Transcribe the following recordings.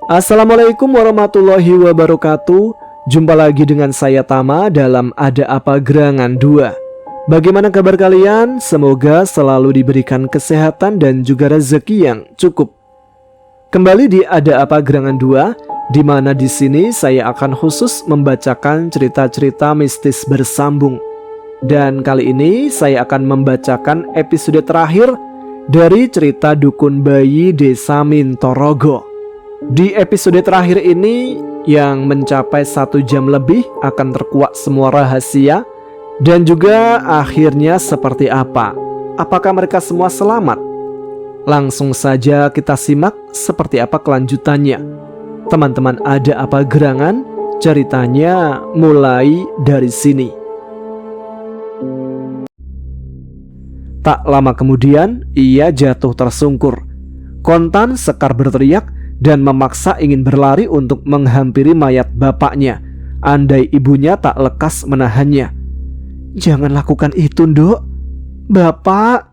Assalamualaikum warahmatullahi wabarakatuh. Jumpa lagi dengan saya Tama dalam Ada Apa Gerangan 2. Bagaimana kabar kalian? Semoga selalu diberikan kesehatan dan juga rezeki yang cukup. Kembali di Ada Apa Gerangan 2, di mana di sini saya akan khusus membacakan cerita-cerita mistis bersambung. Dan kali ini saya akan membacakan episode terakhir dari cerita Dukun Bayi Desa Mintorogo. Di episode terakhir ini yang mencapai 1 jam lebih akan terkuak semua rahasia dan juga akhirnya seperti apa. Apakah mereka semua selamat? Langsung saja kita simak seperti apa kelanjutannya. Teman-teman Ada Apa Gerangan, ceritanya mulai dari sini. Tak lama kemudian, ia jatuh tersungkur. Kontan Sekar berteriak dan memaksa ingin berlari untuk menghampiri mayat bapaknya. Andai ibunya tak lekas menahannya. "Jangan lakukan itu, Dok." "Bapak,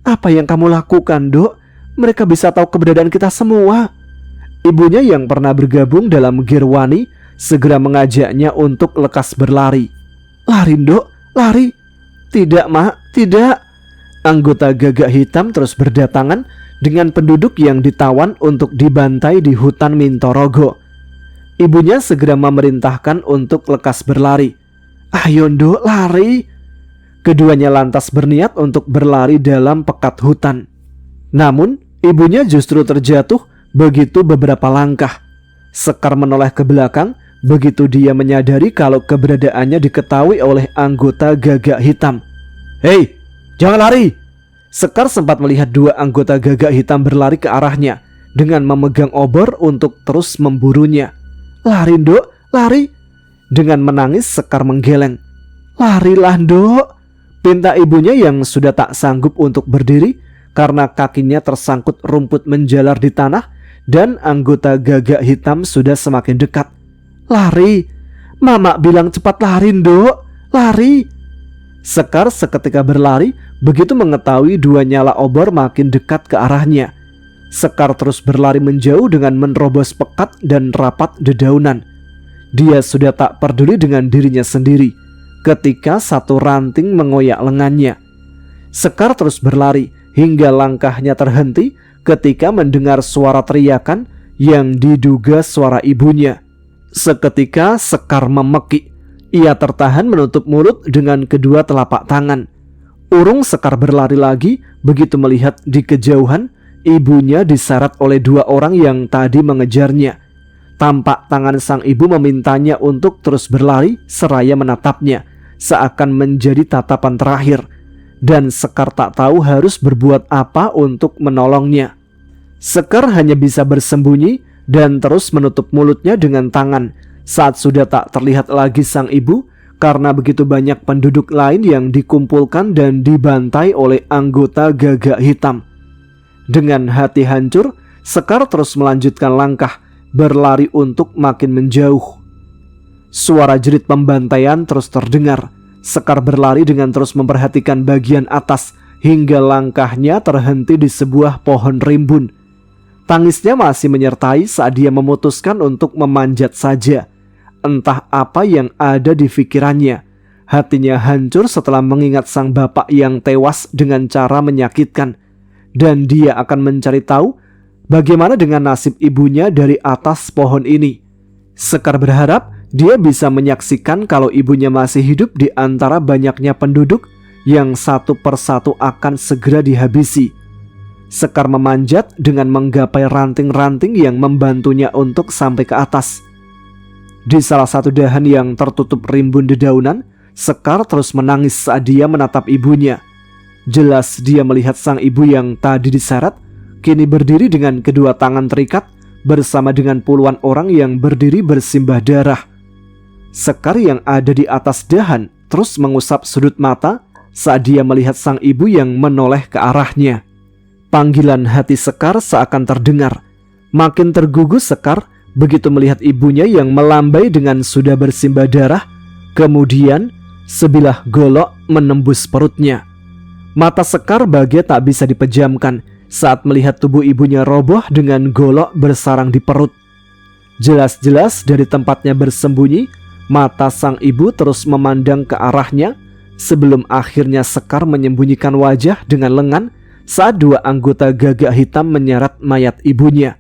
apa yang kamu lakukan, Dok? Mereka bisa tahu keberadaan kita semua." Ibunya yang pernah bergabung dalam Girwani segera mengajaknya untuk lekas berlari. "Lari, Dok, lari." "Tidak, Mak, tidak." Anggota Gagak Hitam terus berdatangan dengan penduduk yang ditawan untuk dibantai di hutan Mintorogo. Ibunya segera memerintahkan untuk lekas berlari. "Ayo, Nduk, lari." Keduanya lantas berniat untuk berlari dalam pekat hutan. Namun, ibunya justru terjatuh begitu beberapa langkah. Sekar menoleh ke belakang begitu dia menyadari kalau keberadaannya diketahui oleh anggota Gagak Hitam. "Hei, jangan lari!" Sekar sempat melihat 2 anggota Gagak Hitam berlari ke arahnya dengan memegang obor untuk terus memburunya. "Lari, Nduk, lari!" Dengan menangis Sekar menggeleng. "Larilah, Nduk!" pinta ibunya yang sudah tak sanggup untuk berdiri karena kakinya tersangkut rumput menjalar di tanah dan anggota Gagak Hitam sudah semakin dekat. "Lari! Mama bilang cepat lari, Nduk! Lari!" Sekar seketika berlari begitu mengetahui 2 nyala obor makin dekat ke arahnya. Sekar terus berlari menjauh dengan menerobos pekat dan rapat dedaunan. Dia sudah tak peduli dengan dirinya sendiri ketika satu ranting mengoyak lengannya. Sekar terus berlari hingga langkahnya terhenti ketika mendengar suara teriakan yang diduga suara ibunya. Seketika Sekar memekik. Ia tertahan menutup mulut dengan kedua telapak tangan. Urung Sekar berlari lagi begitu melihat di kejauhan ibunya diseret oleh 2 orang yang tadi mengejarnya. Tampak tangan sang ibu memintanya untuk terus berlari seraya menatapnya seakan menjadi tatapan terakhir. Dan Sekar tak tahu harus berbuat apa untuk menolongnya. Sekar hanya bisa bersembunyi dan terus menutup mulutnya dengan tangan saat sudah tak terlihat lagi sang ibu karena begitu banyak penduduk lain yang dikumpulkan dan dibantai oleh anggota Gagak Hitam. Dengan hati hancur, Sekar terus melanjutkan langkah, berlari untuk makin menjauh. Suara jerit pembantaian terus terdengar. Sekar berlari dengan terus memperhatikan bagian atas hingga langkahnya terhenti di sebuah pohon rimbun. Tangisnya masih menyertai saat dia memutuskan untuk memanjat saja. Entah apa yang ada di pikirannya. Hatinya hancur setelah mengingat sang bapak yang tewas dengan cara menyakitkan. Dan dia akan mencari tahu bagaimana dengan nasib ibunya dari atas pohon ini. Sekar berharap dia bisa menyaksikan kalau ibunya masih hidup di antara banyaknya penduduk yang satu persatu akan segera dihabisi. Sekar memanjat dengan menggapai ranting-ranting yang membantunya untuk sampai ke atas. Di salah satu dahan yang tertutup rimbun dedaunan, Sekar terus menangis saat dia menatap ibunya. Jelas dia melihat sang ibu yang tadi diseret, kini berdiri dengan kedua tangan terikat bersama dengan puluhan orang yang berdiri bersimbah darah. Sekar yang ada di atas dahan terus mengusap sudut mata saat dia melihat sang ibu yang menoleh ke arahnya. Panggilan hati Sekar seakan terdengar. Makin tergugus Sekar begitu melihat ibunya yang melambai dengan sudah bersimbah darah. Kemudian sebilah golok menembus perutnya. Mata Sekar bagai tak bisa dipejamkan saat melihat tubuh ibunya roboh dengan golok bersarang di perut. Jelas-jelas dari tempatnya bersembunyi, mata sang ibu terus memandang ke arahnya sebelum akhirnya Sekar menyembunyikan wajah dengan lengan saat dua anggota gagak hitam menyeret mayat ibunya.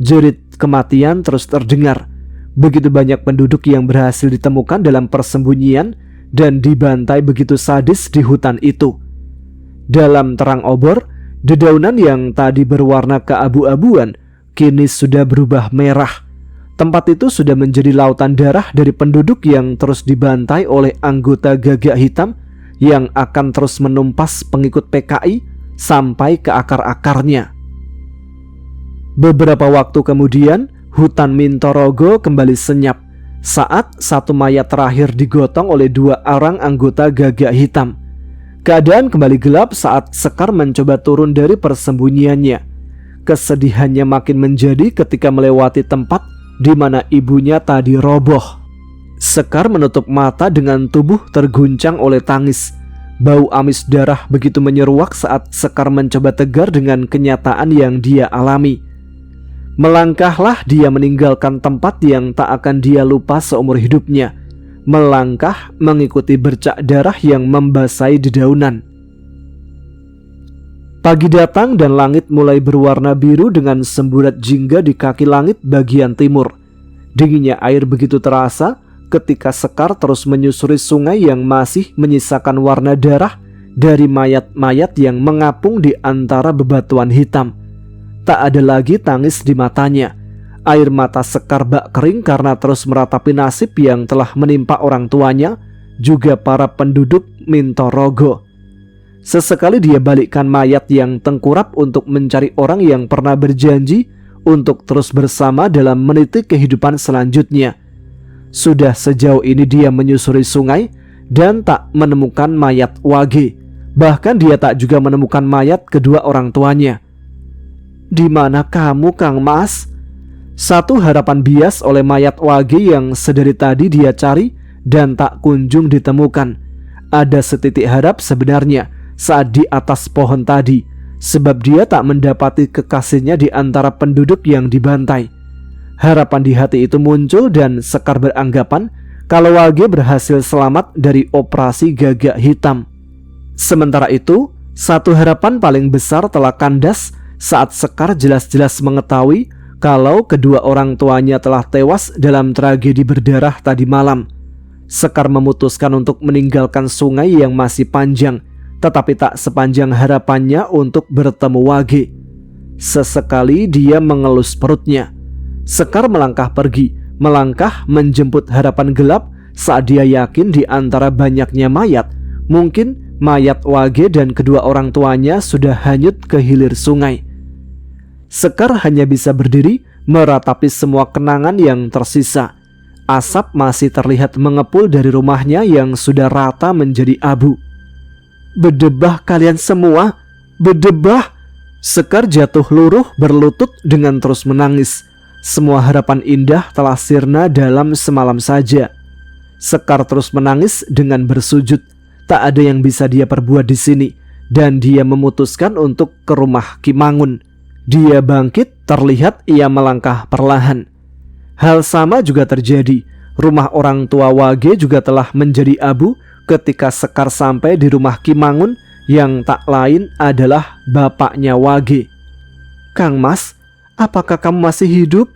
Jerit kematian terus terdengar. Begitu banyak penduduk yang berhasil ditemukan dalam persembunyian dan dibantai begitu sadis di hutan itu. Dalam terang obor, dedaunan yang tadi berwarna keabu-abuan kini sudah berubah merah. Tempat itu sudah menjadi lautan darah dari penduduk yang terus dibantai oleh anggota gagak hitam yang akan terus menumpas pengikut PKI sampai ke akar-akarnya. Beberapa waktu kemudian, hutan Mintorogo kembali senyap saat satu mayat terakhir digotong oleh dua orang anggota gagak hitam. Keadaan kembali gelap saat Sekar mencoba turun dari persembunyiannya. Kesedihannya makin menjadi ketika melewati tempat di mana ibunya tadi roboh. Sekar menutup mata dengan tubuh terguncang oleh tangis. Bau amis darah begitu menyeruak saat Sekar mencoba tegar dengan kenyataan yang dia alami. Melangkahlah dia meninggalkan tempat yang tak akan dia lupa seumur hidupnya. Melangkah mengikuti bercak darah yang membasahi dedaunan. Pagi datang dan langit mulai berwarna biru dengan semburat jingga di kaki langit bagian timur. Dinginnya air begitu terasa ketika Sekar terus menyusuri sungai yang masih menyisakan warna darah dari mayat-mayat yang mengapung di antara bebatuan hitam. Tak ada lagi tangis di matanya. Air mata Sekar bak kering karena terus meratapi nasib yang telah menimpa orang tuanya, juga para penduduk Mintorogo. Sesekali dia balikkan mayat yang tengkurap untuk mencari orang yang pernah berjanji untuk terus bersama dalam meniti kehidupan selanjutnya. Sudah sejauh ini dia menyusuri sungai dan tak menemukan mayat Wage. Bahkan dia tak juga menemukan mayat kedua orang tuanya. "Di mana kamu, Kang Mas?" Satu harapan bias oleh mayat Wage yang sedari tadi dia cari dan tak kunjung ditemukan. Ada setitik harap sebenarnya saat di atas pohon tadi, sebab dia tak mendapati kekasihnya di antara penduduk yang dibantai. Harapan di hati itu muncul dan Sekar beranggapan kalau Wage berhasil selamat dari operasi gagak hitam. Sementara itu, satu harapan paling besar telah kandas saat Sekar jelas-jelas mengetahui kalau kedua orang tuanya telah tewas dalam tragedi berdarah tadi malam. Sekar memutuskan untuk meninggalkan sungai yang masih panjang, tetapi tak sepanjang harapannya untuk bertemu Wage. Sesekali dia mengelus perutnya. Sekar melangkah pergi, melangkah menjemput harapan gelap saat dia yakin di antara banyaknya mayat, mungkin mayat Wage dan kedua orang tuanya sudah hanyut ke hilir sungai. Sekar hanya bisa berdiri meratapi semua kenangan yang tersisa. Asap masih terlihat mengepul dari rumahnya yang sudah rata menjadi abu. "Berdebah kalian semua, berdebah!" Sekar jatuh luruh berlutut dengan terus menangis. Semua harapan indah telah sirna dalam semalam saja. Sekar terus menangis dengan bersujud. Tak ada yang bisa dia perbuat di sini, dan dia memutuskan untuk ke rumah Kimangun. Dia bangkit, terlihat ia melangkah perlahan. Hal sama juga terjadi. Rumah orang tua Wage juga telah menjadi abu ketika Sekar sampai di rumah Kimangun yang tak lain adalah bapaknya Wage. "Kang Mas, apakah kamu masih hidup?"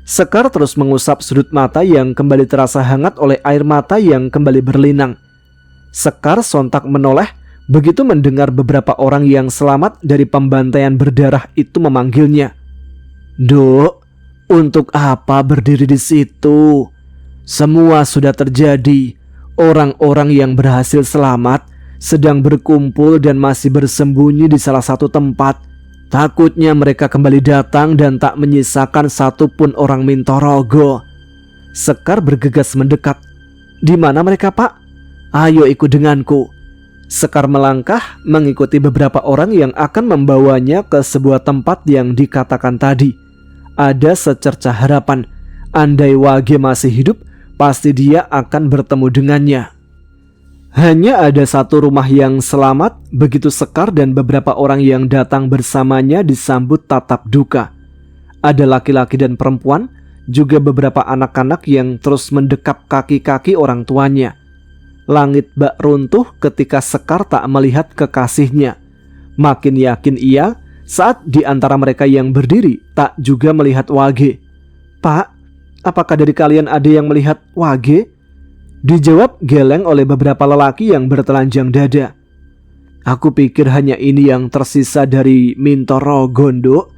Sekar terus mengusap sudut mata yang kembali terasa hangat oleh air mata yang kembali berlinang. Sekar sontak menoleh begitu mendengar beberapa orang yang selamat dari pembantaian berdarah itu memanggilnya. "Dok, untuk apa berdiri di situ? Semua sudah terjadi. Orang-orang yang berhasil selamat sedang berkumpul dan masih bersembunyi di salah satu tempat. Takutnya mereka kembali datang dan tak menyisakan satupun orang Mintorogo." Sekar bergegas mendekat. "Di mana mereka, Pak? Ayo ikut denganku." Sekar melangkah mengikuti beberapa orang yang akan membawanya ke sebuah tempat yang dikatakan tadi. Ada secercah harapan. Andai Wage masih hidup, pasti dia akan bertemu dengannya. Hanya ada satu rumah yang selamat, begitu Sekar dan beberapa orang yang datang bersamanya disambut tatap duka. Ada laki-laki dan perempuan, juga beberapa anak-anak yang terus mendekap kaki-kaki orang tuanya. Langit bak runtuh ketika Sekar tak melihat kekasihnya. Makin yakin ia saat di antara mereka yang berdiri tak juga melihat Wage. "Pak, apakah dari kalian ada yang melihat Wage?" Dijawab geleng oleh beberapa lelaki yang bertelanjang dada. "Aku pikir hanya ini yang tersisa dari Mintoro Gondo,"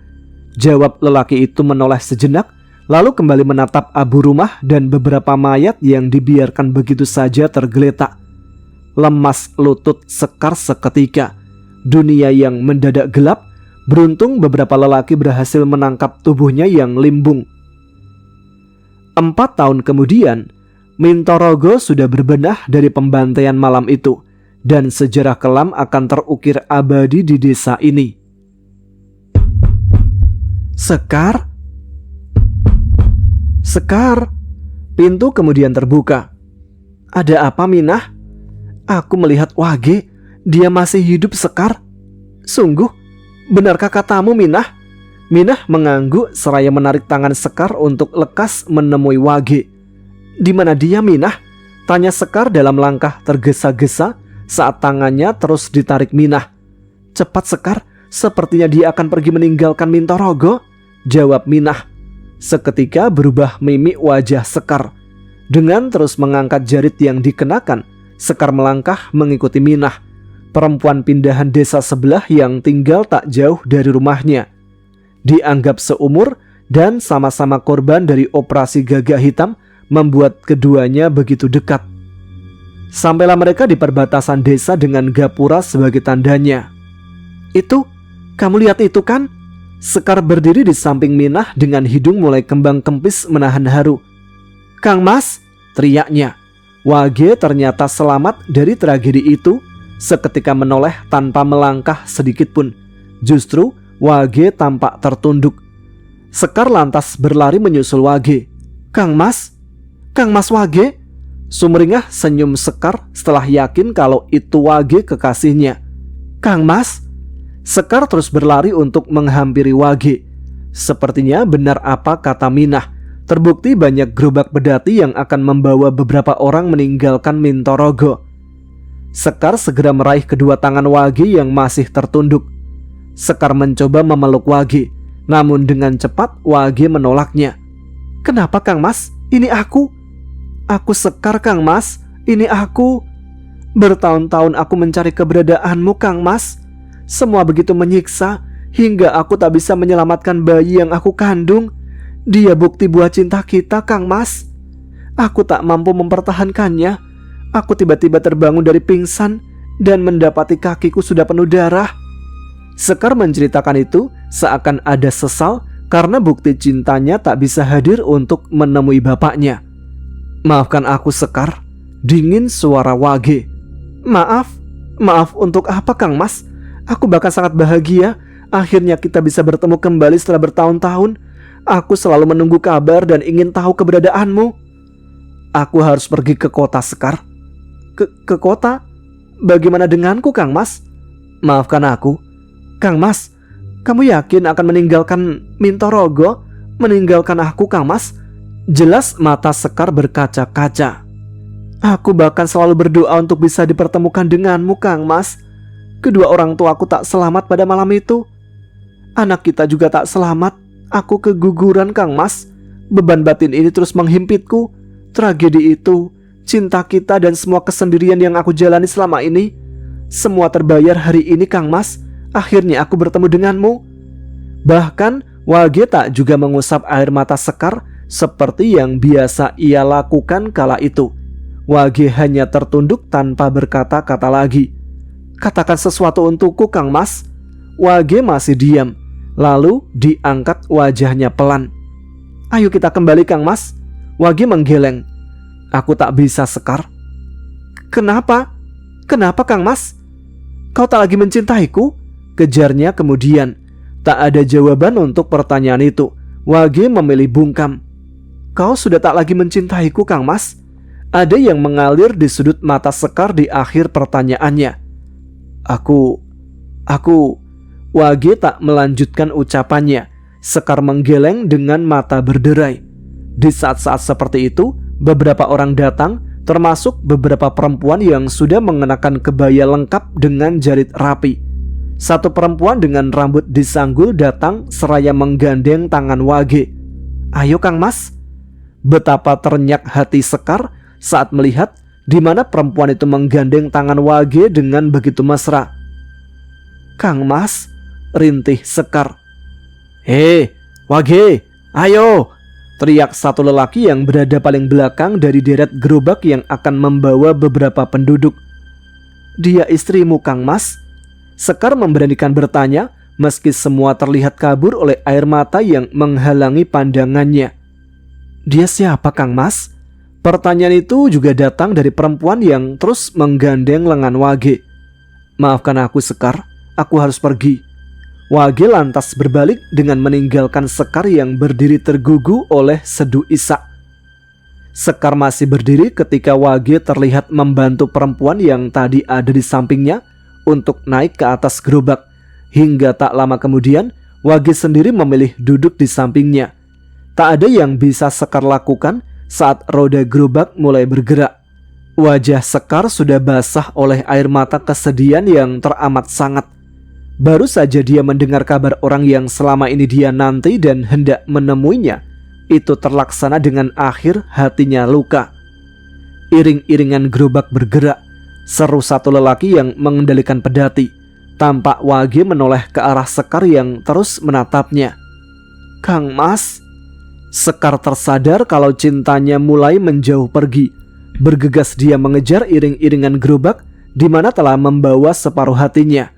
jawab lelaki itu menoleh sejenak, lalu kembali menatap abu rumah dan beberapa mayat yang dibiarkan begitu saja tergeletak. Lemas lutut Sekar seketika. Dunia yang mendadak gelap. Beruntung beberapa lelaki berhasil menangkap tubuhnya yang limbung. 4 tahun kemudian, Mintorogo sudah berbenah dari pembantaian malam itu, dan sejarah kelam akan terukir abadi di desa ini. "Sekar? Sekar!" Pintu kemudian terbuka. "Ada apa, Minah?" "Aku melihat Wage. Dia masih hidup, Sekar." "Sungguh? Benarkah katamu, Minah?" Minah mengangguk seraya menarik tangan Sekar untuk lekas menemui Wage. "Di mana dia, Minah?" tanya Sekar dalam langkah tergesa-gesa saat tangannya terus ditarik Minah. "Cepat, Sekar, sepertinya dia akan pergi meninggalkan Mintorogo," jawab Minah. Seketika berubah mimik wajah Sekar. Dengan terus mengangkat jarit yang dikenakan, Sekar melangkah mengikuti Minah, perempuan pindahan desa sebelah yang tinggal tak jauh dari rumahnya. Dianggap seumur dan sama-sama korban dari operasi gagak hitam membuat keduanya begitu dekat. Sampailah mereka di perbatasan desa dengan gapura sebagai tandanya. "Itu, kamu lihat itu kan?" Sekar berdiri di samping Minah dengan hidung mulai kembang kempis menahan haru. "Kang Mas!" teriaknya. Wage ternyata selamat dari tragedi itu. Seketika menoleh tanpa melangkah sedikit pun. Justru Wage tampak tertunduk. Sekar lantas berlari menyusul Wage. "Kang Mas! Kang Mas Wage!" Sumringah senyum Sekar setelah yakin kalau itu Wage kekasihnya. "Kang Mas!" Sekar terus berlari untuk menghampiri Wage. Sepertinya benar apa kata Minah. Terbukti banyak gerobak bedati yang akan membawa beberapa orang meninggalkan Mintorogo. Sekar segera meraih kedua tangan Wage yang masih tertunduk. Sekar mencoba memeluk Wage, namun dengan cepat Wage menolaknya. "Kenapa, Kang Mas? Ini aku." "Aku Sekar, Kang Mas. Ini aku. Bertahun-tahun aku mencari keberadaanmu, Kang Mas. Semua begitu menyiksa, hingga aku tak bisa menyelamatkan bayi yang aku kandung. Dia bukti buah cinta kita, Kang Mas. Aku tak mampu mempertahankannya. Aku tiba-tiba terbangun dari pingsan dan mendapati kakiku sudah penuh darah." Sekar menceritakan itu seakan ada sesal karena bukti cintanya tak bisa hadir untuk menemui bapaknya. "Maafkan aku, Sekar," dingin suara Wage. "Maaf? Maaf untuk apa, Kang Mas? Aku bahkan sangat bahagia. Akhirnya kita bisa bertemu kembali setelah bertahun-tahun. Aku selalu menunggu kabar dan ingin tahu keberadaanmu." "Aku harus pergi ke kota, Sekar." Ke kota? Bagaimana denganku, Kang Mas?" "Maafkan aku." "Kang Mas, kamu yakin akan meninggalkan Mintorogo? Meninggalkan aku, Kang Mas?" Jelas mata Sekar berkaca-kaca. "Aku bahkan selalu berdoa untuk bisa dipertemukan denganmu, Kang Mas. Kedua orang tuaku tak selamat pada malam itu. Anak kita juga tak selamat. Aku keguguran, Kang Mas. Beban batin ini terus menghimpitku. Tragedi itu, cinta kita dan semua kesendirian yang aku jalani selama ini, semua terbayar hari ini, Kang Mas. Akhirnya aku bertemu denganmu." Bahkan Wage tak juga mengusap air mata Sekar seperti yang biasa ia lakukan kala itu. Wage hanya tertunduk tanpa berkata-kata lagi. "Katakan sesuatu untukku, Kang Mas." Wage masih diam. Lalu diangkat wajahnya pelan. "Ayo kita kembali, Kang Mas." Wage menggeleng. "Aku tak bisa, Sekar." Kenapa? Kenapa, Kang Mas? Kau tak lagi mencintaiku?" kejarnya kemudian. Tak ada jawaban untuk pertanyaan itu. Wage memilih bungkam. "Kau sudah tak lagi mencintaiku, Kang Mas?" Ada yang mengalir di sudut mata Sekar di akhir pertanyaannya. Aku... Wage tak melanjutkan ucapannya. Sekar menggeleng dengan mata berderai. Di saat-saat seperti itu, beberapa orang datang, termasuk beberapa perempuan yang sudah mengenakan kebaya lengkap dengan jarit rapi. Satu perempuan dengan rambut disanggul datang seraya menggandeng tangan Wage. "Ayo Kang Mas." Betapa terenyak hati Sekar saat melihat di mana perempuan itu menggandeng tangan Wage dengan begitu mesra. "Kang Mas," rintih Sekar. "Hei, Wage, ayo!" teriak satu lelaki yang berada paling belakang dari deret gerobak yang akan membawa beberapa penduduk. "Dia istrimu, Kang Mas?" Sekar memberanikan bertanya meski semua terlihat kabur oleh air mata yang menghalangi pandangannya. "Dia siapa, Kang Mas?" Pertanyaan itu juga datang dari perempuan yang terus menggandeng lengan Wage. "Maafkan aku, Sekar, aku harus pergi." Wage lantas berbalik dengan meninggalkan Sekar yang berdiri tergugu oleh sedu isak. Sekar masih berdiri ketika Wage terlihat membantu perempuan yang tadi ada di sampingnya untuk naik ke atas gerobak. Hingga tak lama kemudian, Wage sendiri memilih duduk di sampingnya. Tak ada yang bisa Sekar lakukan saat roda gerobak mulai bergerak. Wajah Sekar sudah basah oleh air mata kesedihan yang teramat sangat. Baru saja dia mendengar kabar orang yang selama ini dia nanti dan hendak menemuinya itu terlaksana dengan akhir hatinya luka. Iring-iringan gerobak bergerak. Seru satu lelaki yang mengendalikan pedati. Tampak Wage menoleh ke arah Sekar yang terus menatapnya. "Kang Mas." Sekar tersadar kalau cintanya mulai menjauh pergi. Bergegas dia mengejar iring-iringan gerobak di mana telah membawa separuh hatinya.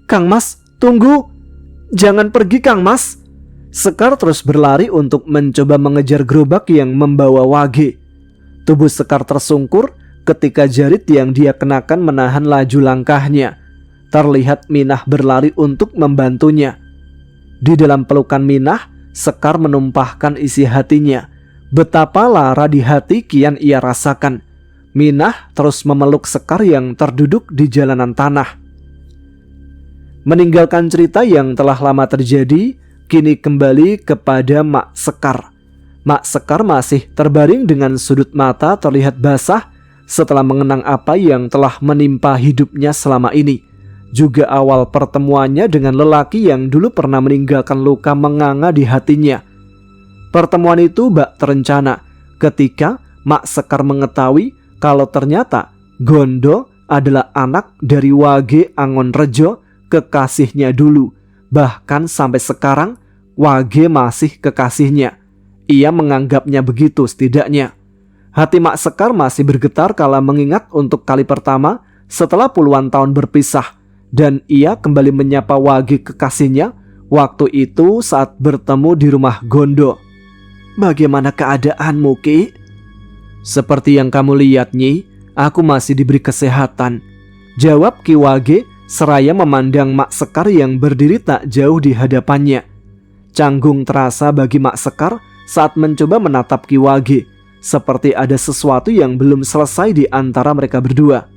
"Kang Mas, tunggu! Jangan pergi, Kang Mas!" Sekar terus berlari untuk mencoba mengejar gerobak yang membawa Wage. Tubuh Sekar tersungkur ketika jarit yang dia kenakan menahan laju langkahnya. Terlihat Minah berlari untuk membantunya. Di dalam pelukan Minah, Sekar menumpahkan isi hatinya. Betapa lara di hati kian ia rasakan. Minah terus memeluk Sekar yang terduduk di jalanan tanah. Meninggalkan cerita yang telah lama terjadi, kini kembali kepada Mak Sekar. Mak Sekar masih terbaring dengan sudut mata terlihat basah setelah mengenang apa yang telah menimpa hidupnya selama ini. Juga awal pertemuannya dengan lelaki yang dulu pernah meninggalkan luka menganga di hatinya. Pertemuan itu bak terencana ketika Mak Sekar mengetahui kalau ternyata Gondo adalah anak dari Wage Angonrejo, kekasihnya dulu. Bahkan sampai sekarang Wage masih kekasihnya. Ia menganggapnya begitu setidaknya. Hati Mak Sekar masih bergetar kala mengingat untuk kali pertama setelah puluhan tahun berpisah. Dan ia kembali menyapa Wage kekasihnya waktu itu saat bertemu di rumah Gondo. "Bagaimana keadaanmu, Ki?" "Seperti yang kamu lihat, Nyi, aku masih diberi kesehatan," jawab Ki Wage seraya memandang Mak Sekar yang berdiri tak jauh di hadapannya. Canggung terasa bagi Mak Sekar saat mencoba menatap Ki Wage, seperti ada sesuatu yang belum selesai di antara mereka berdua.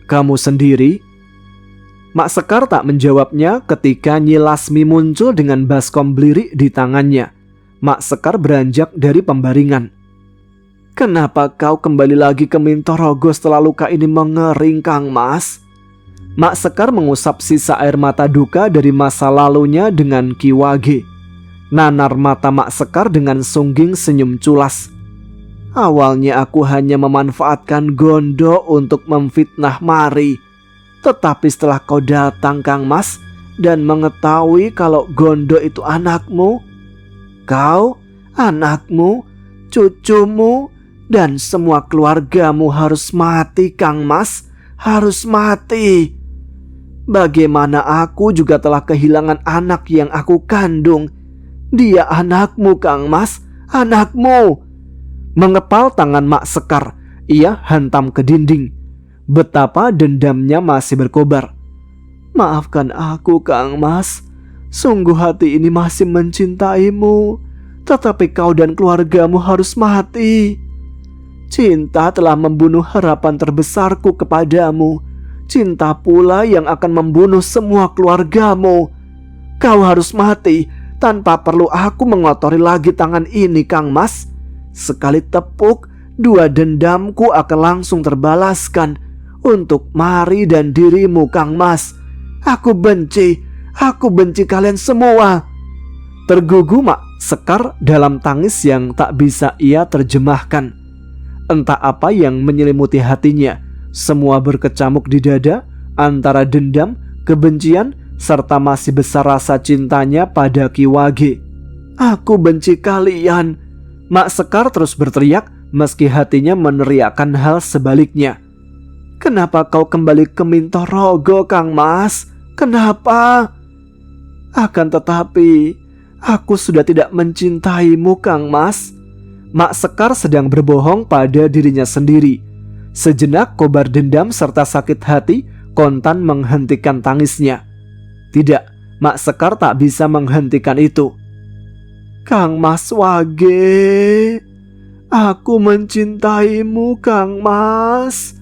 "Kamu sendiri?" Mak Sekar tak menjawabnya ketika Nyi Lasmi muncul dengan baskom bliri di tangannya. Mak Sekar beranjak dari pembaringan. "Kenapa kau kembali lagi ke Mintorogo setelah luka ini mengering, Kang Mas?" Mak Sekar mengusap sisa air mata duka dari masa lalunya dengan Ki Wage. Nanar mata Mak Sekar dengan sungging senyum culas. "Awalnya aku hanya memanfaatkan Gondo untuk memfitnah Mari. Tetapi setelah kau datang, Kang Mas, dan mengetahui kalau Gondo itu anakmu, kau, anakmu, cucumu, dan semua keluargamu harus mati, Kang Mas, harus mati. Bagaimana aku juga telah kehilangan anak yang aku kandung. Dia anakmu, Kang Mas, anakmu." Mengepal tangan Mak Sekar, ia hantam ke dinding. Betapa dendamnya masih berkobar. "Maafkan aku, Kang Mas. Sungguh hati ini masih mencintaimu. Tetapi kau dan keluargamu harus mati. Cinta telah membunuh harapan terbesarku kepadamu. Cinta pula yang akan membunuh semua keluargamu. Kau harus mati tanpa perlu aku mengotori lagi tangan ini, Kang Mas. Sekali tepuk, 2 dendamku akan langsung terbalaskan untuk Mari dan dirimu, Kang Mas. Aku benci kalian semua. Tergugu Mak Sekar dalam tangis yang tak bisa ia terjemahkan. Entah apa yang menyelimuti hatinya. Semua berkecamuk di dada antara dendam, kebencian, serta masih besar rasa cintanya pada Ki Wage. Aku benci kalian. Mak Sekar terus berteriak meski hatinya meneriakkan hal sebaliknya. Kenapa kau kembali ke Mintorogo, Kang Mas? Kenapa? Akan tetapi, aku sudah tidak mencintaimu, Kang Mas. Mak Sekar sedang berbohong pada dirinya sendiri. Sejenak kobar dendam serta sakit hati kontan menghentikan tangisnya. Tidak, Mak Sekar tak bisa menghentikan itu. Kang Mas Wage, aku mencintaimu, Kang Mas.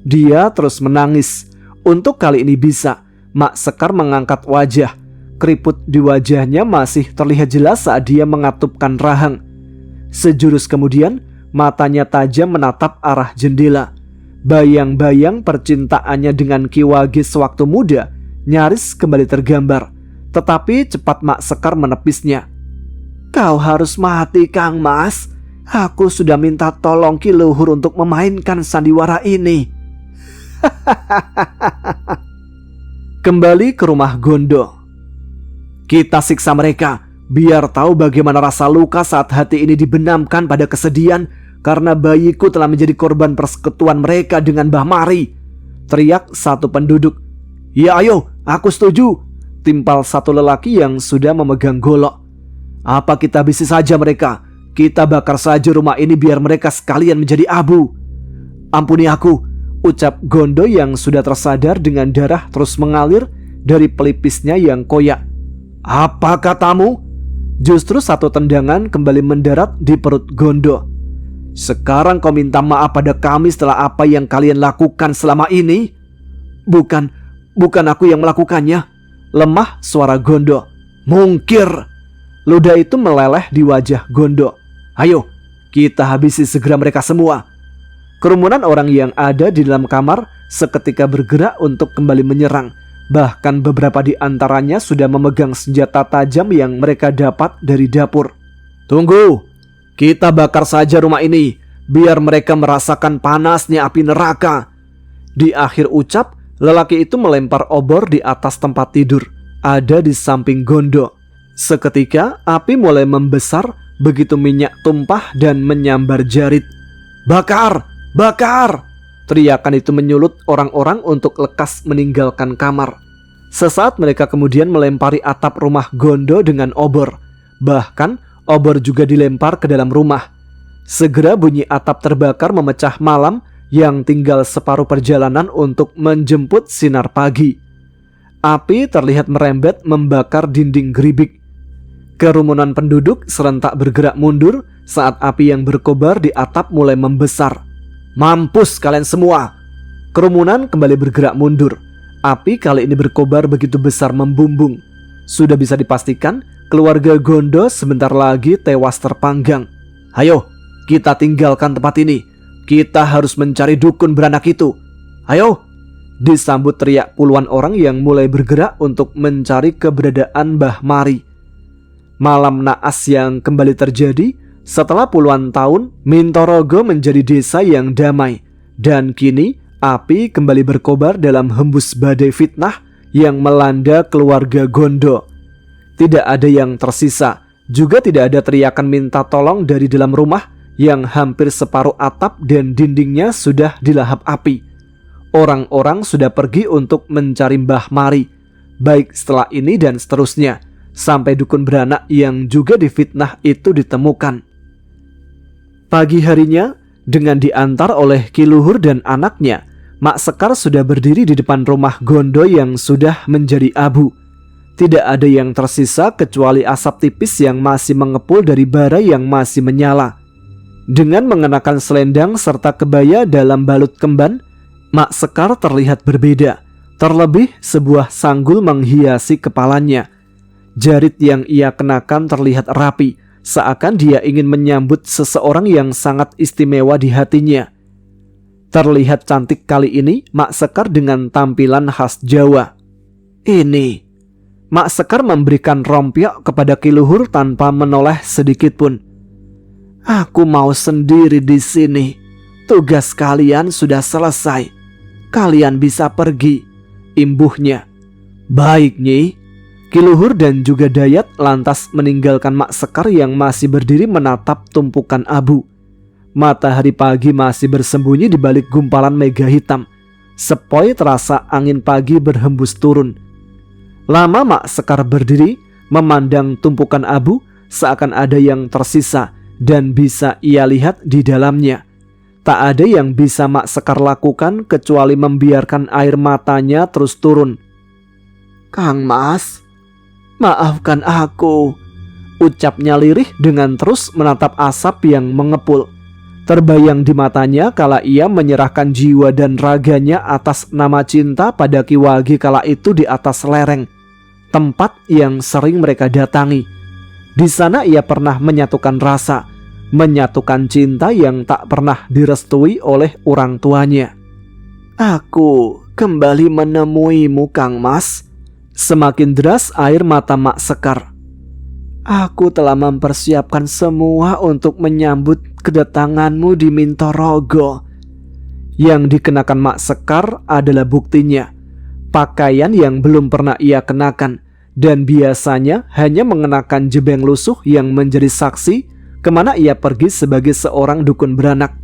Dia terus menangis. Untuk kali ini bisa, Mak Sekar mengangkat wajah. Keriput di wajahnya masih terlihat jelas saat dia mengatupkan rahang. Sejurus kemudian, matanya tajam menatap arah jendela. Bayang-bayang percintaannya dengan Ki Wage sewaktu muda nyaris kembali tergambar. Tetapi cepat Mak Sekar menepisnya. Kau harus mati, Kang Mas. Aku sudah minta tolong Ki Luhur untuk memainkan sandiwara ini. Kembali ke rumah Gondo. Kita siksa mereka, biar tahu bagaimana rasa luka saat hati ini dibenamkan pada kesedihan karena bayiku telah menjadi korban persekutuan mereka dengan Mbah Mari. Teriak satu penduduk. Ya ayo, aku setuju. Timpal satu lelaki yang sudah memegang golok. Apa kita habisi saja mereka? Kita bakar saja rumah ini biar mereka sekalian menjadi abu. Ampuni aku, ucap Gondo yang sudah tersadar dengan darah terus mengalir dari pelipisnya yang koyak. Apa katamu? Justru satu tendangan kembali mendarat di perut Gondo. Sekarang kau minta maaf pada kami setelah apa yang kalian lakukan selama ini? Bukan aku yang melakukannya. Lemah suara Gondo. Mungkir. Ludah itu meleleh di wajah Gondo. Ayo, kita habisi segera mereka semua. Kerumunan orang yang ada di dalam kamar seketika bergerak untuk kembali menyerang. Bahkan beberapa di antaranya sudah memegang senjata tajam yang mereka dapat dari dapur. Tunggu, kita bakar saja rumah ini, biar mereka merasakan panasnya api neraka. Di akhir ucap, lelaki itu melempar obor di atas tempat tidur, ada di samping Gondo. Seketika, api mulai membesar, begitu minyak tumpah dan menyambar jarit. Bakar! Bakar! Teriakan itu menyulut orang-orang untuk lekas meninggalkan kamar. Sesaat mereka kemudian melempari atap rumah Gondo dengan obor. Bahkan obor juga dilempar ke dalam rumah. Segera bunyi atap terbakar memecah malam yang tinggal separuh perjalanan untuk menjemput sinar pagi. Api terlihat merembet membakar dinding geribik. Kerumunan penduduk serentak bergerak mundur saat api yang berkobar di atap mulai membesar. Mampus kalian semua. Kerumunan kembali bergerak mundur. Api kali ini berkobar begitu besar membumbung. Sudah bisa dipastikan keluarga Gondo sebentar lagi tewas terpanggang. Ayo, kita tinggalkan tempat ini. Kita harus mencari dukun beranak itu. Ayo. Disambut teriak puluhan orang yang mulai bergerak untuk mencari keberadaan Mbah Mari. Malam naas yang kembali terjadi setelah puluhan tahun. Mintorogo menjadi desa yang damai. Dan kini api kembali berkobar dalam hembus badai fitnah yang melanda keluarga Gondo. Tidak ada yang tersisa. Juga tidak ada teriakan minta tolong dari dalam rumah yang hampir separuh atap dan dindingnya sudah dilahap api. Orang-orang sudah pergi untuk mencari Mbah Mari, baik setelah ini dan seterusnya, sampai dukun beranak yang juga difitnah itu ditemukan. Pagi harinya, dengan diantar oleh Ki Luhur dan anaknya, Mak Sekar sudah berdiri di depan rumah Gondo yang sudah menjadi abu. Tidak ada yang tersisa kecuali asap tipis yang masih mengepul dari bara yang masih menyala. Dengan mengenakan selendang serta kebaya dalam balut kemban, Mak Sekar terlihat berbeda. Terlebih sebuah sanggul menghiasi kepalanya. Jarit yang ia kenakan terlihat rapi, seakan dia ingin menyambut seseorang yang sangat istimewa di hatinya. Terlihat cantik kali ini Mak Sekar dengan tampilan khas Jawa. Ini, Mak Sekar memberikan rompiok kepada Ki Luhur tanpa menoleh sedikit pun. Aku mau sendiri di sini. Tugas kalian sudah selesai. Kalian bisa pergi, imbuhnya. Baik, Nyi. Ki Luhur dan juga Dayat lantas meninggalkan Mak Sekar yang masih berdiri menatap tumpukan abu. Matahari pagi masih bersembunyi di balik gumpalan mega hitam. Sepoi terasa angin pagi berhembus turun. Lama Mak Sekar berdiri memandang tumpukan abu seakan ada yang tersisa dan bisa ia lihat di dalamnya. Tak ada yang bisa Mak Sekar lakukan kecuali membiarkan air matanya terus turun. Kang Mas, maafkan aku, ucapnya lirih dengan terus menatap asap yang mengepul. Terbayang di matanya kala ia menyerahkan jiwa dan raganya atas nama cinta pada Ki Wage kala itu di atas lereng, tempat yang sering mereka datangi. Di sana ia pernah menyatukan rasa, menyatukan cinta yang tak pernah direstui oleh orang tuanya. Aku kembali menemuimu, Kang Mas. Semakin deras air mata Mak Sekar. Aku telah mempersiapkan semua untuk menyambut kedatanganmu di Mintorogo. Yang dikenakan Mak Sekar adalah buktinya. Pakaian yang belum pernah ia kenakan dan biasanya hanya mengenakan jebeng lusuh yang menjadi saksi kemana ia pergi sebagai seorang dukun beranak.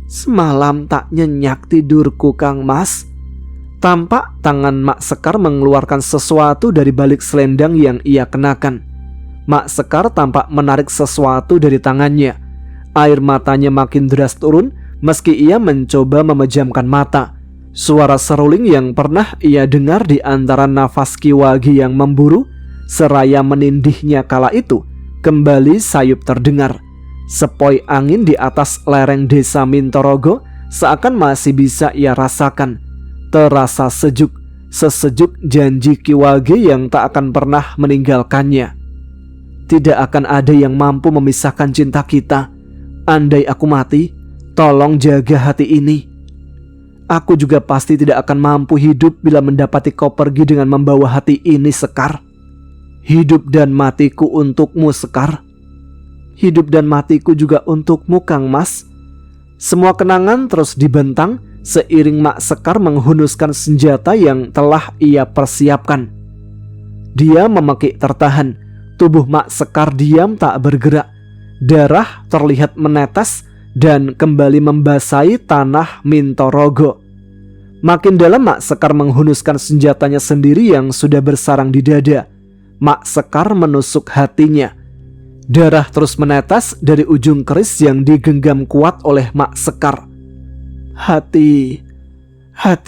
Semalam tak nyenyak tidurku, Kang Mas. Tampak tangan Mak Sekar mengeluarkan sesuatu dari balik selendang yang ia kenakan. Mak Sekar tampak menarik sesuatu dari tangannya. Air matanya makin deras turun meski ia mencoba memejamkan mata. Suara seruling yang pernah ia dengar di antara nafas Ki Wage yang memburu seraya menindihnya kala itu kembali sayup terdengar. Sepoi angin di atas lereng desa Mintorogo seakan masih bisa ia rasakan. Terasa sejuk, sesejuk janji Ki Wage yang tak akan pernah meninggalkannya. Tidak akan ada yang mampu memisahkan cinta kita. Andai aku mati, tolong jaga hati ini. Aku juga pasti tidak akan mampu hidup bila mendapati kau pergi dengan membawa hati ini, Sekar. Hidup dan matiku untukmu, Sekar. Hidup dan matiku juga untukmu, Kang Mas. Semua kenangan terus dibentang seiring Mak Sekar menghunuskan senjata yang telah ia persiapkan. Dia memekik tertahan. Tubuh Mak Sekar diam tak bergerak. Darah terlihat menetes dan kembali membasahi tanah Mintorogo. Makin dalam Mak Sekar menghunuskan senjatanya sendiri yang sudah bersarang di dada. Mak Sekar menusuk hatinya. Darah terus menetes dari ujung keris yang digenggam kuat oleh Mak Sekar. Hati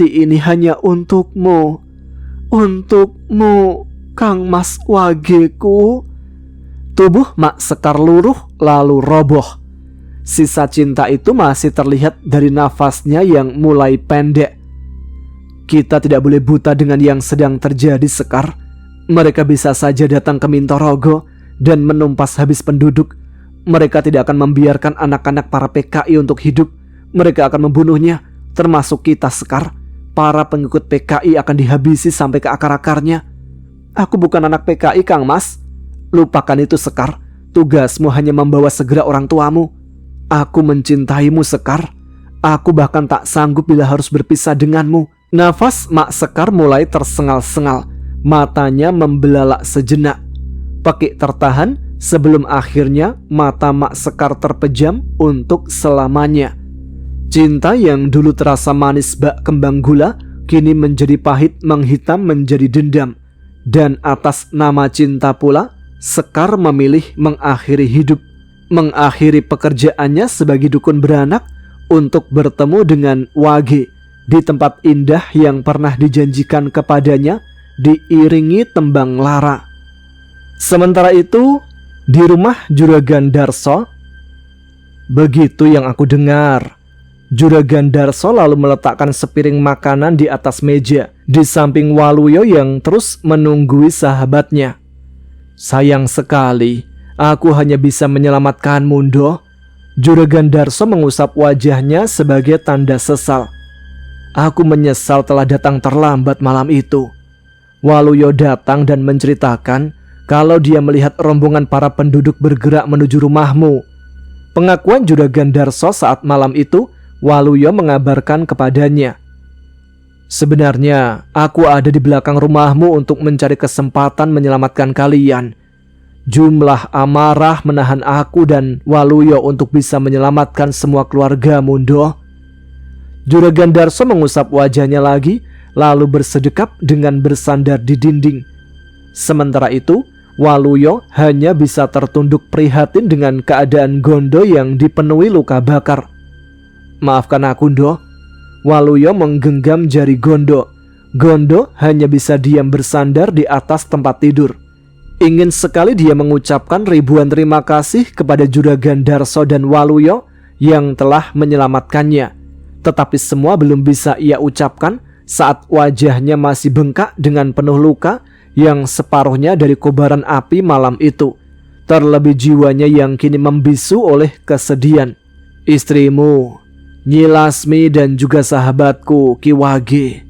ini hanya untukmu. Untukmu, Kang Mas Wageku. Tubuh Mak Sekar luruh lalu roboh. Sisa cinta itu masih terlihat dari nafasnya yang mulai pendek. Kita tidak boleh buta dengan yang sedang terjadi, Sekar. Mereka bisa saja datang ke Mintorogo dan menumpas habis penduduk. Mereka tidak akan membiarkan anak-anak para PKI untuk hidup. Mereka akan membunuhnya, termasuk kita, Sekar. Para pengikut PKI akan dihabisi sampai ke akar-akarnya. Aku bukan anak PKI, Kang Mas. Lupakan itu, Sekar. Tugasmu hanya membawa segera orang tuamu. Aku mencintaimu, Sekar. Aku bahkan tak sanggup bila harus berpisah denganmu. Nafas Mak Sekar mulai tersengal-sengal. Matanya membelalak sejenak. Pekik tertahan sebelum akhirnya mata Mak Sekar terpejam untuk selamanya. Cinta yang dulu terasa manis bak kembang gula kini menjadi pahit menghitam menjadi dendam. Dan atas nama cinta pula Sekar memilih mengakhiri hidup, mengakhiri pekerjaannya sebagai dukun beranak untuk bertemu dengan Wage di tempat indah yang pernah dijanjikan kepadanya diiringi tembang lara. Sementara itu di rumah Juragan Darso, begitu yang aku dengar. Juragan Darso lalu meletakkan sepiring makanan di atas meja di samping Waluyo yang terus menunggui sahabatnya. Sayang sekali, Aku hanya bisa menyelamatkanmu, Ndo. Juragan Darso mengusap wajahnya sebagai tanda sesal. Aku menyesal telah datang terlambat malam itu. Waluyo datang dan menceritakan kalau dia melihat rombongan para penduduk bergerak menuju rumahmu. Pengakuan Juragan Darso saat malam itu, Waluyo mengabarkan kepadanya. Sebenarnya, aku ada di belakang rumahmu untuk mencari kesempatan menyelamatkan kalian. Jumlah amarah menahan aku dan Waluyo untuk bisa menyelamatkan semua keluarga Mundo. Juragan Darso mengusap wajahnya lagi, lalu bersedekap dengan bersandar di dinding. Sementara itu, Waluyo hanya bisa tertunduk prihatin dengan keadaan Gondo yang dipenuhi luka bakar. Maafkan aku, Ndo. Waluyo menggenggam jari Gondo. Gondo hanya bisa diam bersandar di atas tempat tidur. Ingin sekali dia mengucapkan ribuan terima kasih kepada Juragan Darso dan Waluyo yang telah menyelamatkannya. Tetapi semua belum bisa ia ucapkan saat wajahnya masih bengkak dengan penuh luka yang separuhnya dari kobaran api malam itu. Terlebih jiwanya yang kini membisu oleh kesedihan. Istrimu, Nyi Lasmi dan juga sahabatku Ki Wage.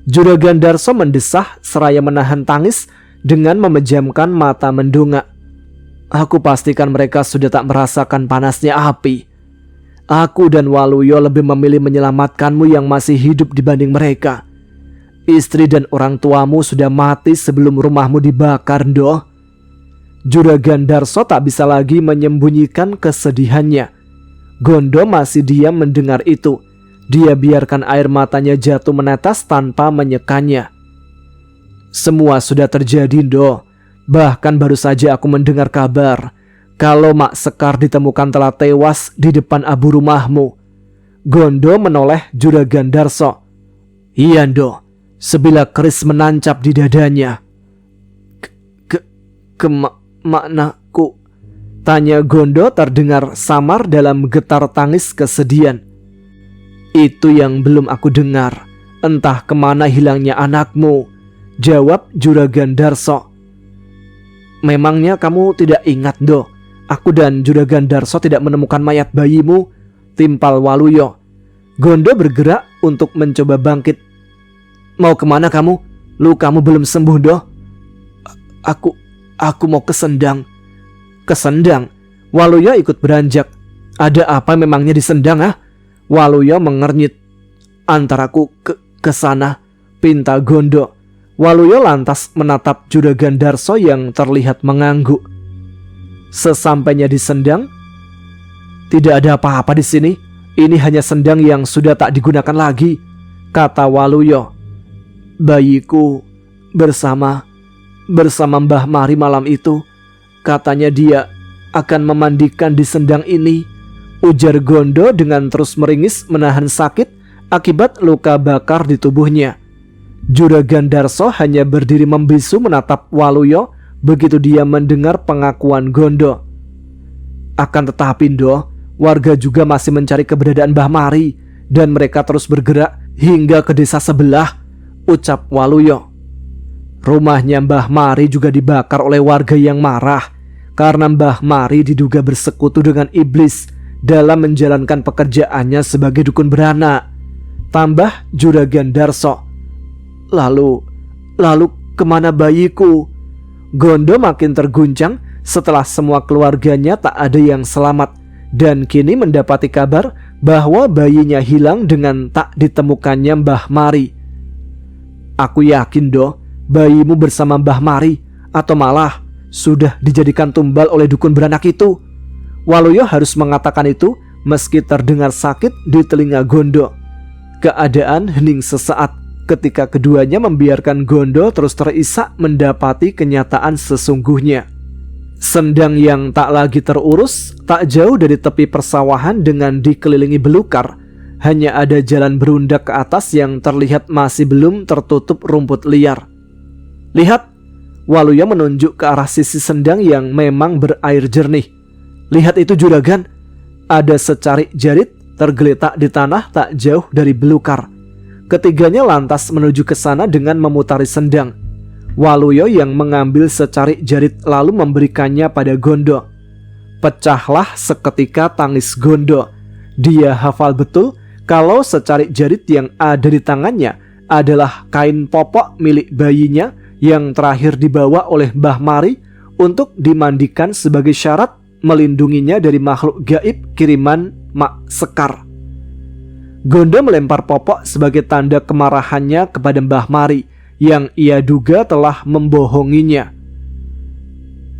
Juragan Darso mendesah seraya menahan tangis dengan memejamkan mata mendongak. Aku pastikan mereka sudah tak merasakan panasnya api. Aku dan Waluyo lebih memilih menyelamatkanmu yang masih hidup dibanding mereka. Istri dan orang tuamu sudah mati sebelum rumahmu dibakar, Ndo. Juragan Darso tak bisa lagi menyembunyikan kesedihannya. Gondo masih diam mendengar itu. Dia biarkan air matanya jatuh menetes tanpa menyekannya. Semua sudah terjadi, Ndo. Bahkan baru saja aku mendengar kabar kalau Mak Sekar ditemukan telah tewas di depan abu rumahmu. Gondo menoleh Juragan Darso. Iya, Ndo. Sebilah keris menancap di dadanya. Maknaku? Tanya Gondo terdengar samar dalam getar tangis kesedihan. Itu yang belum aku dengar. Entah kemana hilangnya anakmu, jawab Juragan Darso. Memangnya kamu tidak ingat, Ndo? Aku dan Juragan Darso tidak menemukan mayat bayimu, timpal Waluyo. Gondo bergerak untuk mencoba bangkit. Mau kemana kamu? Lukamu belum sembuh, Ndo. Aku mau ke Sendang. Ke Sendang? Waluyo ikut beranjak. Ada apa memangnya di Sendang, ah? Waluyo mengernyit. Antaraku ke sana, pinta Gondo. Waluyo lantas menatap Juragan Darso yang terlihat mengangguk. Sesampainya di Sendang, tidak ada apa-apa di sini. Ini hanya Sendang yang sudah tak digunakan lagi, kata Waluyo. Bayiku bersama Mbah Mari malam itu. Katanya dia akan memandikan di Sendang ini, ujar Gondo dengan terus meringis menahan sakit akibat luka bakar di tubuhnya. Juragan Darso hanya berdiri membisu menatap Waluyo begitu dia mendengar pengakuan Gondo. Akan tetapi, Ndo, warga juga masih mencari keberadaan Mbah Mari dan mereka terus bergerak hingga ke desa sebelah, ucap Waluyo. Rumahnya Mbah Mari juga dibakar oleh warga yang marah karena Mbah Mari diduga bersekutu dengan iblis dalam menjalankan pekerjaannya sebagai dukun beranak, tambah Juragan Darso. Lalu kemana bayiku? Gondo makin terguncang setelah semua keluarganya tak ada yang selamat dan kini mendapati kabar bahwa bayinya hilang dengan tak ditemukannya Mbah Mari. Aku yakin, Do, bayimu bersama Mbah Mari atau malah sudah dijadikan tumbal oleh dukun beranak itu. Waluyo harus mengatakan itu meski terdengar sakit di telinga Gondo. Keadaan hening sesaat ketika keduanya membiarkan Gondo terus terisak mendapati kenyataan sesungguhnya. Sendang yang tak lagi terurus, tak jauh dari tepi persawahan dengan dikelilingi belukar. Hanya ada jalan berundak ke atas yang terlihat masih belum tertutup rumput liar. Lihat, Waluyo menunjuk ke arah sisi Sendang yang memang berair jernih. Lihat itu, Juragan, ada secarik jarit tergeletak di tanah tak jauh dari belukar. Ketiganya lantas menuju ke sana dengan memutari Sendang. Waluyo yang mengambil secarik jarit lalu memberikannya pada Gondo. Pecahlah seketika tangis Gondo. Dia hafal betul kalau secarik jarit yang ada di tangannya adalah kain popok milik bayinya yang terakhir dibawa oleh Mbah Mari untuk dimandikan sebagai syarat melindunginya dari makhluk gaib kiriman Mak Sekar. Gondo melempar popok sebagai tanda kemarahannya kepada Mbah Mari yang ia duga telah membohonginya.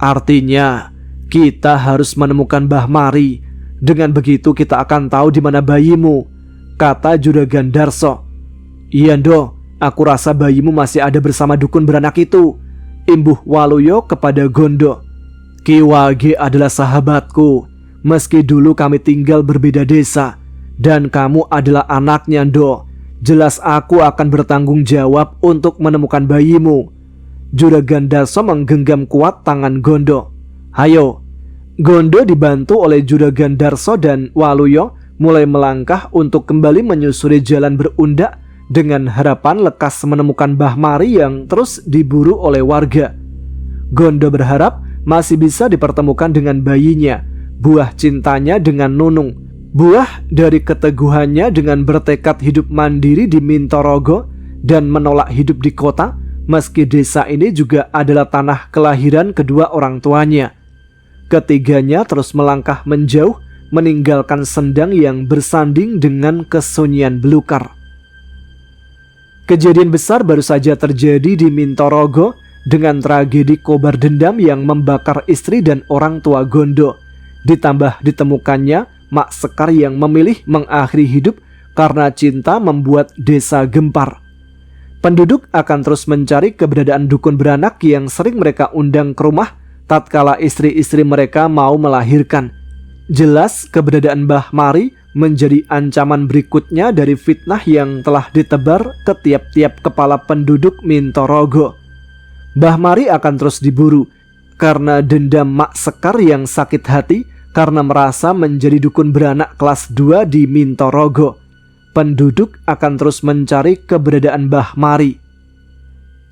Artinya, kita harus menemukan Mbah Mari. Dengan begitu kita akan tahu di mana bayimu, kata Juragan Darso. Iya Ndo, aku rasa bayimu masih ada bersama dukun beranak itu, imbuh Waluyo kepada Gondo. Ki Wage adalah sahabatku, meski dulu kami tinggal berbeda desa, dan kamu adalah anaknya Ndo. Jelas aku akan bertanggung jawab untuk menemukan bayimu. Juragan Darso menggenggam kuat tangan Gondo. Hayo. Gondo dibantu oleh Juragan Darso dan Waluyo mulai melangkah untuk kembali menyusuri jalan berundak dengan harapan lekas menemukan Mbah Mari yang terus diburu oleh warga. Gondo berharap masih bisa dipertemukan dengan bayinya, buah cintanya dengan Nunung, buah dari keteguhannya dengan bertekad hidup mandiri di Mintorogo dan menolak hidup di kota, meski desa ini juga adalah tanah kelahiran kedua orang tuanya. Ketiganya terus melangkah menjauh, meninggalkan Sendang yang bersanding dengan kesunyian belukar. Kejadian besar baru saja terjadi di Mintorogo dengan tragedi kobar dendam yang membakar istri dan orang tua Gondo. Ditambah ditemukannya Mak Sekar yang memilih mengakhiri hidup karena cinta membuat desa gempar. Penduduk akan terus mencari keberadaan dukun beranak yang sering mereka undang ke rumah tatkala istri-istri mereka mau melahirkan. Jelas keberadaan Mbah Mari menjadi ancaman berikutnya dari fitnah yang telah ditebar ke tiap-tiap kepala penduduk Mintorogo. Mbah Mari akan terus diburu karena dendam Mak Sekar yang sakit hati karena merasa menjadi dukun beranak kelas 2 di Mintorogo. Penduduk akan terus mencari keberadaan Mbah Mari.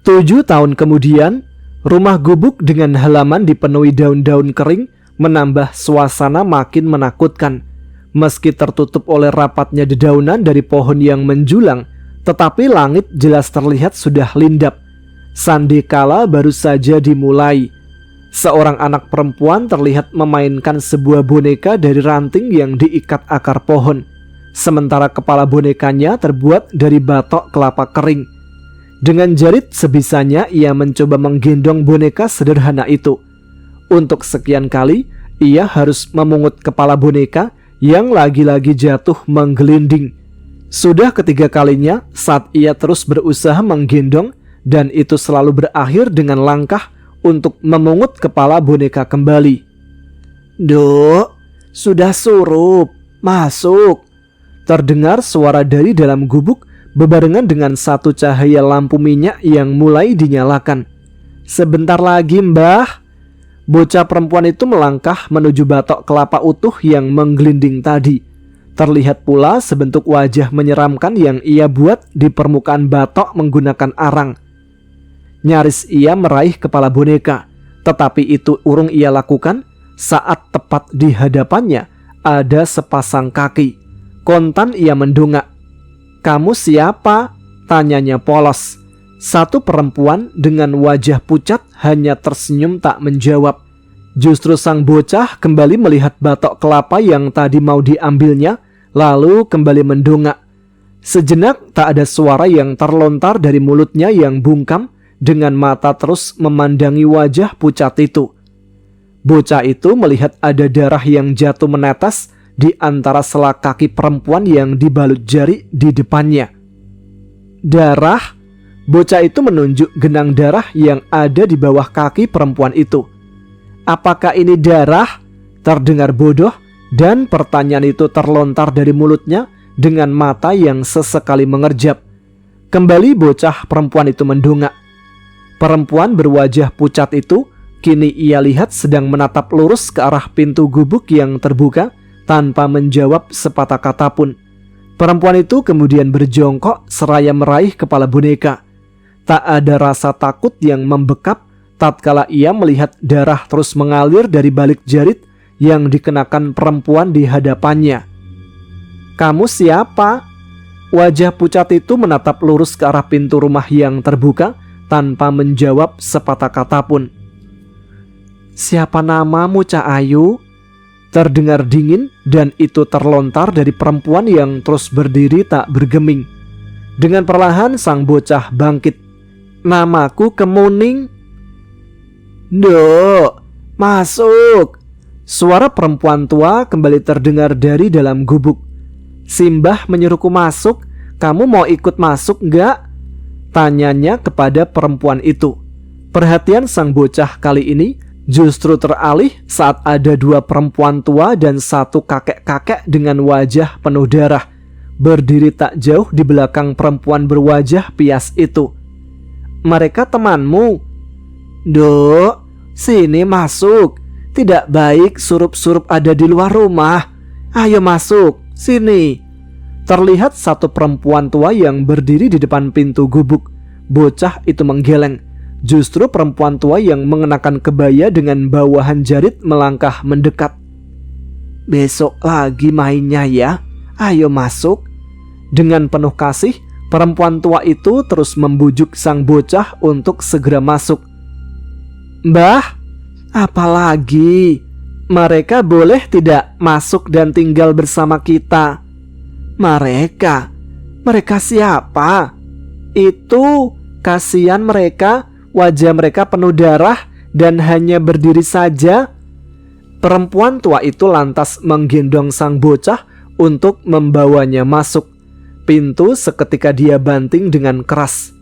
7 tahun kemudian, rumah gubuk dengan halaman dipenuhi daun-daun kering menambah suasana makin menakutkan. Meski tertutup oleh rapatnya dedaunan dari pohon yang menjulang, tetapi langit jelas terlihat sudah lindap. Sandikala baru saja dimulai. Seorang anak perempuan terlihat memainkan sebuah boneka dari ranting yang diikat akar pohon, sementara kepala bonekanya terbuat dari batok kelapa kering. Dengan jarit sebisanya ia mencoba menggendong boneka sederhana itu. Untuk sekian kali ia harus memungut kepala boneka yang lagi-lagi jatuh menggelinding. Sudah ketiga kalinya saat ia terus berusaha menggendong, dan itu selalu berakhir dengan langkah untuk memungut kepala boneka kembali. Duk, sudah surup, masuk. Terdengar suara dari dalam gubuk bebarengan dengan satu cahaya lampu minyak yang mulai dinyalakan. Sebentar lagi Mbah. Bocah perempuan itu melangkah menuju batok kelapa utuh yang menggelinding tadi. Terlihat pula sebentuk wajah menyeramkan yang ia buat di permukaan batok menggunakan arang. Nyaris ia meraih kepala boneka, tetapi itu urung ia lakukan saat tepat di hadapannya ada sepasang kaki. Kontan ia mendongak. Kamu siapa? Tanyanya polos. Satu perempuan dengan wajah pucat hanya tersenyum tak menjawab. Justru sang bocah kembali melihat batok kelapa yang tadi mau diambilnya, lalu kembali mendongak. Sejenak tak ada suara yang terlontar dari mulutnya yang bungkam, dengan mata terus memandangi wajah pucat itu. Bocah itu melihat ada darah yang jatuh menetes di antara sela kaki perempuan yang dibalut jari di depannya. Darah? Bocah itu menunjuk genang darah yang ada di bawah kaki perempuan itu. Apakah ini darah? Terdengar bodoh, dan pertanyaan itu terlontar dari mulutnya dengan mata yang sesekali mengerjap. Kembali bocah perempuan itu mendongak. Perempuan berwajah pucat itu kini ia lihat sedang menatap lurus ke arah pintu gubuk yang terbuka tanpa menjawab sepatah kata pun. Perempuan itu kemudian berjongkok seraya meraih kepala boneka. Tak ada rasa takut yang membekap tatkala ia melihat darah terus mengalir dari balik jarit yang dikenakan perempuan di hadapannya. "Kamu siapa?" Wajah pucat itu menatap lurus ke arah pintu rumah yang terbuka tanpa menjawab sepatah kata pun. "Siapa namamu, Cak Ayu?" Terdengar dingin dan itu terlontar dari perempuan yang terus berdiri tak bergeming. Dengan perlahan sang bocah bangkit. "Namaku Kemuning." "Nduk, masuk." Suara perempuan tua kembali terdengar dari dalam gubuk. "Simbah menyuruhku masuk, kamu mau ikut masuk enggak?" Tanyanya kepada perempuan itu. Perhatian sang bocah kali ini justru teralih saat ada dua perempuan tua dan satu kakek-kakek dengan wajah penuh darah berdiri tak jauh di belakang perempuan berwajah pias itu. "Mereka temanmu?" "Duk, sini masuk. Tidak baik surup-surup ada di luar rumah. Ayo masuk, sini." Terlihat satu perempuan tua yang berdiri di depan pintu gubuk. Bocah itu menggeleng. Justru perempuan tua yang mengenakan kebaya dengan bawahan jarit melangkah mendekat. "Besok lagi mainnya ya. Ayo masuk." Dengan penuh kasih, perempuan tua itu terus membujuk sang bocah untuk segera masuk. "Mbah, apalagi? Mereka boleh tidak masuk dan tinggal bersama kita?" "Mereka? Mereka siapa?" "Itu, kasihan mereka, wajah mereka penuh darah dan hanya berdiri saja." Perempuan tua itu lantas menggendong sang bocah untuk membawanya masuk. Pintu seketika dia banting dengan keras.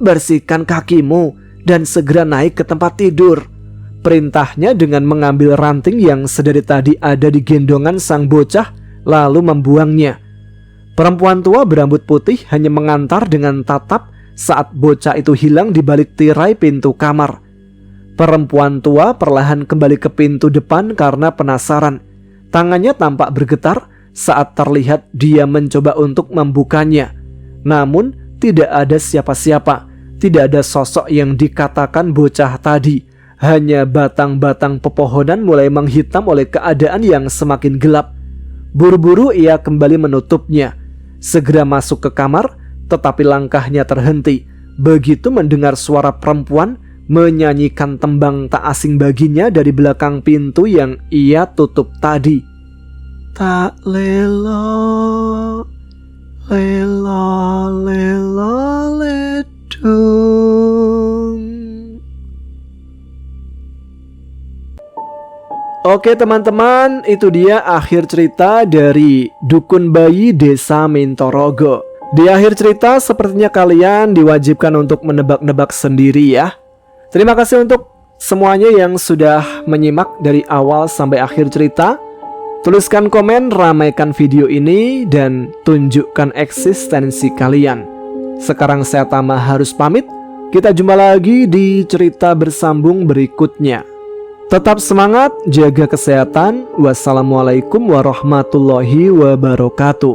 "Bersihkan kakimu dan segera naik ke tempat tidur," perintahnya dengan mengambil ranting yang sedari tadi ada di gendongan sang bocah lalu membuangnya. Perempuan tua berambut putih hanya mengantar dengan tatap saat bocah itu hilang di balik tirai pintu kamar. Perempuan tua perlahan kembali ke pintu depan karena penasaran. Tangannya tampak bergetar saat terlihat dia mencoba untuk membukanya. Namun tidak ada siapa-siapa, tidak ada sosok yang dikatakan bocah tadi. Hanya batang-batang pepohonan mulai menghitam oleh keadaan yang semakin gelap. Buru-buru ia kembali menutupnya. Segera masuk ke kamar, tetapi langkahnya terhenti begitu mendengar suara perempuan menyanyikan tembang tak asing baginya dari belakang pintu yang ia tutup tadi. "Tak lelo, lelo, lelo, ledung." Oke teman-teman, itu dia akhir cerita dari Dukun Bayi Desa Mintorogo. Di akhir cerita sepertinya kalian diwajibkan untuk menebak-nebak sendiri ya. Terima kasih untuk semuanya yang sudah menyimak dari awal sampai akhir cerita. Tuliskan komen, ramaikan video ini, dan tunjukkan eksistensi kalian. Sekarang saya Tama harus pamit. Kita jumpa lagi di cerita bersambung berikutnya. Tetap semangat, jaga kesehatan. Wassalamualaikum warahmatullahi wabarakatuh.